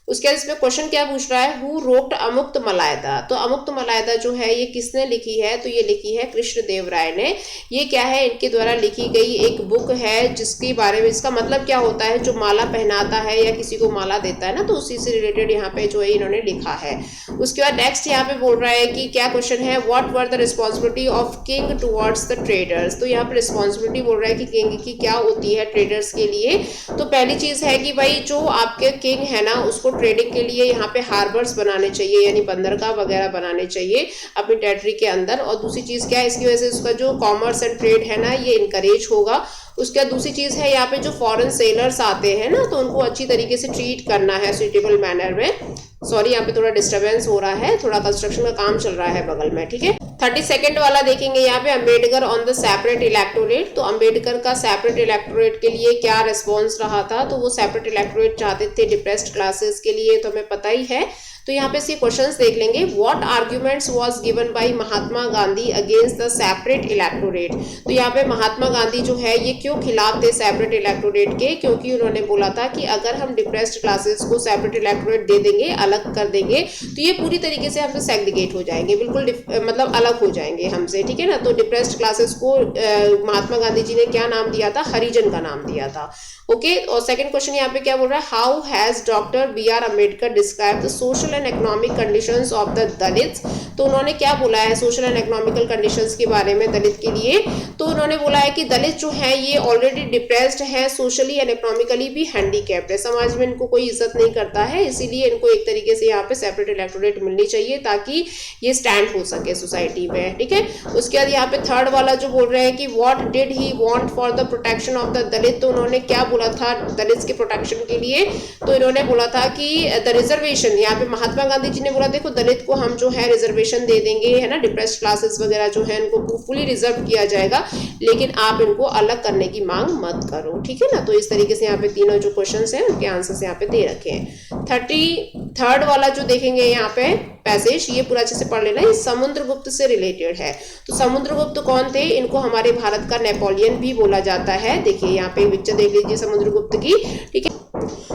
उसके बाद इसमें क्वेश्चन क्या पूछ रहा है, हु रोट अमुक्त मलायदा। तो अमुक्त मलायदा जो है ये किसने लिखी है, तो ये लिखी है कृष्णदेव राय ने। ये क्या है, इनके द्वारा लिखी गई एक बुक है, जिसके बारे में, इसका मतलब क्या होता है, जो माला पहनाता है या किसी को माला देता है ना, तो उसी से रिलेटेड यहाँ पे जो है इन्होंने लिखा है। उसके बाद नेक्स्ट यहाँ पे बोल रहा है कि क्या क्वेश्चन है, what were the responsibility of king towards the traders. तो यहाँ पे रिस्पॉन्सिबिलिटी बोल रहा है कि किंग की क्या होती है ट्रेडर्स के लिए। तो पहली चीज है कि भाई जो आपके किंग है ना, उसको ट्रेडिंग के लिए यहाँ पे हार्बर्स बनाने चाहिए, यानी बंदरगाह वगैरह बनाने चाहिए अपनी टेरिटरी के अंदर। और दूसरी चीज क्या है, इसकी वजह से उसका जो कॉमर्स एंड ट्रेड है ना ये इनकरेज होगा। उसके बाद दूसरी चीज़ है यहाँ पे जो फॉरेन सेलर्स आते हैं ना, तो उनको अच्छी तरीके से ट्रीट करना है सुइटेबल मैनर में। सॉरी, यहाँ पे थोड़ा डिस्टरबेंस हो रहा है, थोड़ा कंस्ट्रक्शन का काम चल रहा है बगल में, ठीक है। 32nd वाला देखेंगे यहाँ पे, Ambedkar on the separate electorate. तो अम्बेडकर का सेपरेट इलेक्टोरेट के लिए क्या रिस्पॉन्स रहा था, तो वो सेपरेट इलेक्टोरेट चाहते थे डिप्रेस्ड क्लासेस के लिए, तो हमें पता ही है। तो यहाँ पे इसके क्वेश्चंस देख लेंगे। What arguments was given by Mahatma Gandhi against the separate electorate. तो यहाँ पे महात्मा गांधी जो है ये क्यों खिलाफ थे सेपरेट इलेक्टोरेट के, क्योंकि उन्होंने बोला था कि अगर हम डिप्रेस्ड क्लासेस को सेपरेट इलेक्टोरेट दे देंगे, अलग कर देंगे, तो ये पूरी तरीके से हमसे सेग्रीगेट हो जाएंगे, बिल्कुल मतलब अलग हो जाएंगे हमसे, ठीक है ना। तो डिप्रेस्ड क्लासेस को महात्मा गांधी जी ने क्या नाम दिया था, हरिजन का नाम दिया था। ओके, और सेकंड क्वेश्चन यहाँ पे क्या बोल रहा है, how has doctor B.R. Ambedkar describe the social and economic conditions of the Dalits. तो उन्होंने क्या बोला है सोशल एंड इकोनॉमिकल कंडीशंस के बारे में दलित के लिए। तो उन्होंने बोला है कि दलित जो है ये ऑलरेडी डिप्रेस्ड है, सोशली एंड इकोनॉमिकली भी हैंडीकैप्ड है, समाज में इनको कोई इज्जत नहीं करता है, इसीलिए इनको एक तरीके से यहाँ पे सेपरेट इलेक्टोरेट मिलनी चाहिए ताकि ये स्टैंड हो सके सोसाइटी में, ठीक है। उसके बाद यहाँ पे थर्ड वाला जो बोल रहे हैं कि what did he want for the protection of the Dalit. तो उन्होंने क्या बोला था दलित के प्रोटेक्शन के लिए, तो इन्होंने बोला था कि द रिजर्वेशन, यहाँ पे महात्मा गांधी जी ने बोला देखो दलित को हम जो है रिजर्वेशन दे देंगे, है ना, डिप्रेस्ड क्लासेस वगैरह जो है इनको फुली रिजर्व किया जाएगा, लेकिन आप इनको अलग करने की मांग मत करो, ठीक है ना। तो इस तरीके से यहाँ पे तीनों जो क्वेश्चंस हैं उनके आंसर्स यहाँ पे दे रखे हैं। 33rd वाला जो देखेंगे यहाँ पे पैसेज, ये पूरा अच्छे से पढ़ लेना, ये समुद्रगुप्त से रिलेटेड है। तो समुद्रगुप्त कौन थे, इनको हमारे भारत का नेपोलियन भी बोला जाता है। देखिए यहाँ पे पिक्चर देख लीजिए समुद्रगुप्त की, ठीक है।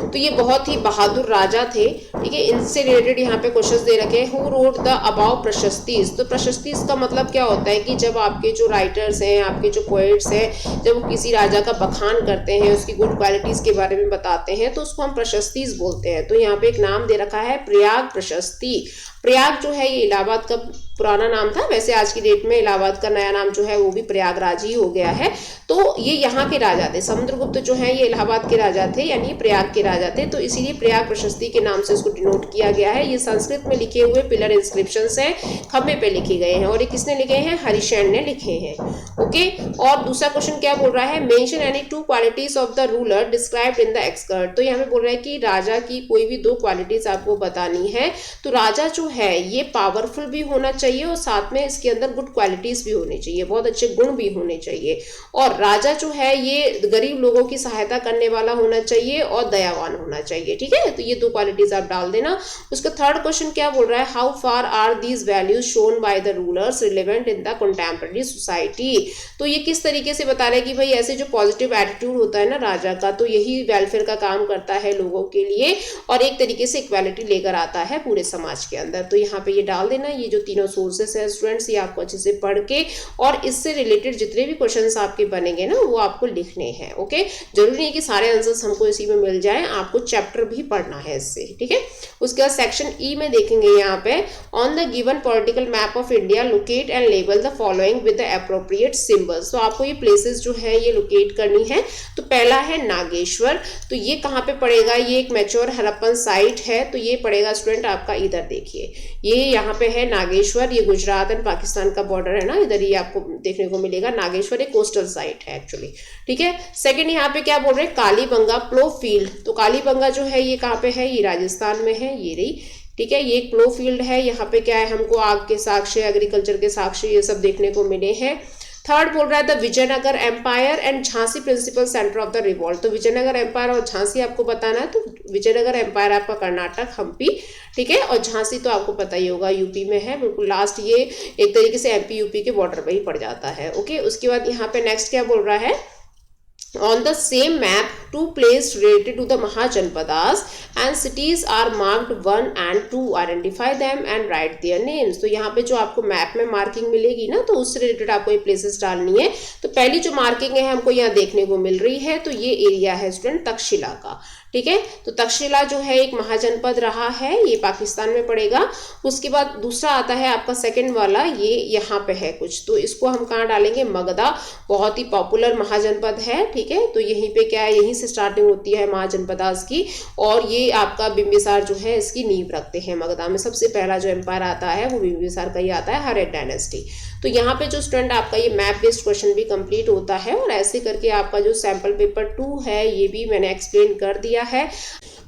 तो ये बहुत ही बहादुर राजा थे, ठीक है। इनसे रिलेटेड यहाँ पे क्वेश्चंस दे रखे हैं। Who wrote the above prashastis. तो प्रशस्तीज का मतलब क्या होता है कि जब आपके जो राइटर्स हैं, आपके जो पोएट्स हैं, जब वो किसी राजा का बखान करते हैं, उसकी गुड क्वालिटीज के बारे में बताते हैं, तो उसको हम प्रशस्तीज बोलते हैं। तो यहाँ पे एक नाम दे रखा है प्रयाग प्रशस्ति। प्रयाग जो है ये इलाहाबाद का पुराना नाम था, वैसे आज की डेट में इलाहाबाद का नया नाम जो है वो भी प्रयागराज ही हो गया है। तो ये यहाँ के राजा थे, समुद्रगुप्त जो है ये इलाहाबाद के राजा थे, यानी प्रयाग के राजा थे, तो इसीलिए प्रयाग प्रशस्ति के नाम से इसको डिनोट किया गया है। ये संस्कृत में लिखे हुए पिलर इंस्क्रिप्शंस हैं, खंबे पे लिखे गए हैं, और ये किसने लिखे हैं, हरिशैन ने लिखे हैं। ओके, और दूसरा क्वेश्चन क्या बोल रहा है, mention any 2 qualities of the ruler described in the excerpt. तो यहाँ पे बोल रहा है कि राजा की कोई भी 2 क्वालिटीज आपको बतानी है। तो राजा जो है ये पावरफुल भी होना चाहिए और साथ में इसके अंदर गुड क्वालिटीज भी होनी चाहिए, बहुत अच्छे गुण भी होने चाहिए, और राजा जो है ये गरीब लोगों की सहायता करने वाला होना चाहिए और दयावान होना चाहिए, ठीक है। तो ये 2 क्वालिटीज आप डाल देना। उसका थर्ड क्वेश्चन क्या बोल रहा है, how far are these values shown by the rulers relevant in the contemporary society. तो ये किस तरीके से बता रहे हैं कि भाई ऐसे जो पॉजिटिव एटीट्यूड होता है ना राजा का, तो यही वेलफेयर का काम करता है लोगों के लिए और एक तरीके से इक्वालिटी लेकर आता है पूरे समाज के अंदर। तो यहाँ पे ये डाल देना। ये जो तीनों सोर्सेस है स्टूडेंट्स, ये आपको अच्छे से पढ़ के और इससे रिलेटेड जितने भी क्वेश्चंस आपके बनेंगे ना वो आपको लिखने हैं। ओके, जरूरी नहीं कि सारे आंसर्स हमको इसी में मिल जाए, आपको चैप्टर भी पढ़ना है इससे, ठीक है। उसके बाद सेक्शन ई में देखेंगे यहाँ पे, on the given political map of India locate and label the following with the appropriate symbols. तो आपको ये प्लेसेस जो है ये लोकेट करनी है। तो पहला है नागेश्वर, तो ये कहाँ पे पड़ेगा, ये एक मैच्योर हड़प्पन साइट है, तो ये पड़ेगा स्टूडेंट आपका इधर देखिए, ये यहाँ पे है नागेश्वर, ये गुजरात एंड पाकिस्तान का बॉर्डर है ना, इधर ये आपको देखने को मिलेगा। नागेश्वर एक कोस्टल साइट है एक्चुअली, ठीक है। सेकंड यहाँ पे क्या बोल रहे हैं, कालीबंगा प्लो फील्ड। तो कालीबंगा जो है ये कहाँ पे है, ये राजस्थान में है, ये रही, ठीक है। ये एक प्लो फील्ड है, यहाँ पे क्या है, हमको आग के साक्ष्य, एग्रीकल्चर के साक्ष्य ये सब देखने को मिले हैं। थर्ड बोल रहा है the Vijayanagar empire and Jhansi principal centre of the revolt. तो विजयनगर एम्पायर और झांसी आपको बताना है। तो विजयनगर एम्पायर आपका कर्नाटक हम्पी, ठीक है, और झांसी तो आपको पता ही होगा यूपी में है, बिल्कुल लास्ट, ये एक तरीके से एमपी यूपी के बॉर्डर पर ही पड़ जाता है। ओके, उसके बाद यहाँ पे नेक्स्ट क्या बोल रहा है, on the same map 2 places related to the Mahajanpadas and cities are marked 1 and 2, identify them and write their names। तो यहाँ पे जो आपको मैप में मार्किंग मिलेगी ना, तो उससे रिलेटेड आपको ये प्लेसेस डालनी है। तो पहली जो मार्किंग है हमको यहाँ देखने को मिल रही है, तो ये एरिया है स्टूडेंट तक्षशिला का, ठीक है। तो तक्षशिला जो है एक महाजनपद रहा है, ये पाकिस्तान में पड़ेगा। उसके बाद दूसरा आता है आपका सेकंड वाला, ये यहाँ पे है कुछ, तो इसको हम कहाँ डालेंगे, मगधा, बहुत ही पॉपुलर महाजनपद है, ठीक है। तो यहीं पे क्या है, यहीं से स्टार्टिंग होती है महाजनपदास की, और ये आपका बिंबिसार जो है इसकी नींव रखते हैं। मगधा में सबसे पहला जो एम्पायर आता है वो बिंबिसार का ही आता है, हर्यड डायनेस्टी। तो यहाँ पे जो स्टूडेंट आपका ये मैप बेस्ड क्वेश्चन भी कंप्लीट होता है और ऐसे करके आपका जो सैम्पल पेपर 2 है ये भी मैंने एक्सप्लेन कर दिया है।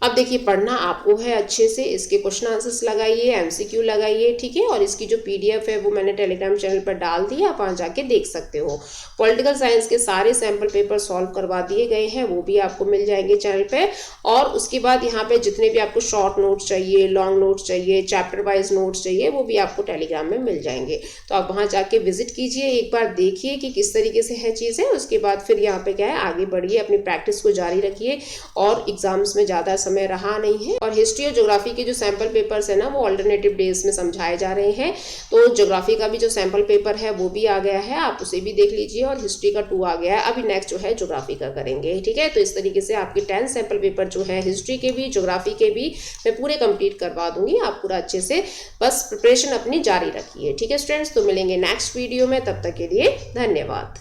अब देखिए पढ़ना आपको है अच्छे से, इसके क्वेश्चन आंसर्स लगाइए, एमसीक्यू लगाइए, ठीक है। और इसकी जो पीडीएफ है वो मैंने टेलीग्राम चैनल पर डाल दी है, आप वहाँ जाके देख सकते हो। पॉलिटिकल साइंस के सारे सैम्पल पेपर सॉल्व करवा दिए गए हैं, वो भी आपको मिल जाएंगे चैनल पे। और उसके बाद यहाँ पे जितने भी आपको शॉर्ट नोट्स चाहिए, लॉन्ग नोट्स चाहिए, चैप्टर वाइज नोट्स चाहिए, वो भी आपको टेलीग्राम में मिल जाएंगे। तो आप वहाँ जाके विजिट कीजिए, एक बार देखिए कि किस तरीके से है चीज़ें। उसके बाद फिर यहाँ पे क्या है, आगे बढ़िए, अपनी प्रैक्टिस को जारी रखिए। और एग्जाम्स में ज़्यादा समय रहा नहीं है। और हिस्ट्री और ज्योग्राफी के जो सैम्पल पेपर्स है ना वो ऑल्टरनेटिव डेज में समझाए जा रहे हैं। तो ज्योग्राफी का भी जो सैम्पल पेपर है वो भी आ गया है, आप उसे भी देख लीजिए। और हिस्ट्री का 2 आ गया है, अभी नेक्स्ट जो है ज्योग्राफी का करेंगे, ठीक है। तो इस तरीके से आपके 10 सैम्पल पेपर जो है हिस्ट्री के भी, ज्योग्राफी के भी, मैं पूरे कंप्लीट करवा दूंगी। आप पूरा अच्छे से बस प्रिपरेशन अपनी जारी रखिए, ठीक है स्टूडेंट्स। तो मिलेंगे नेक्स्ट वीडियो में, तब तक के लिए धन्यवाद।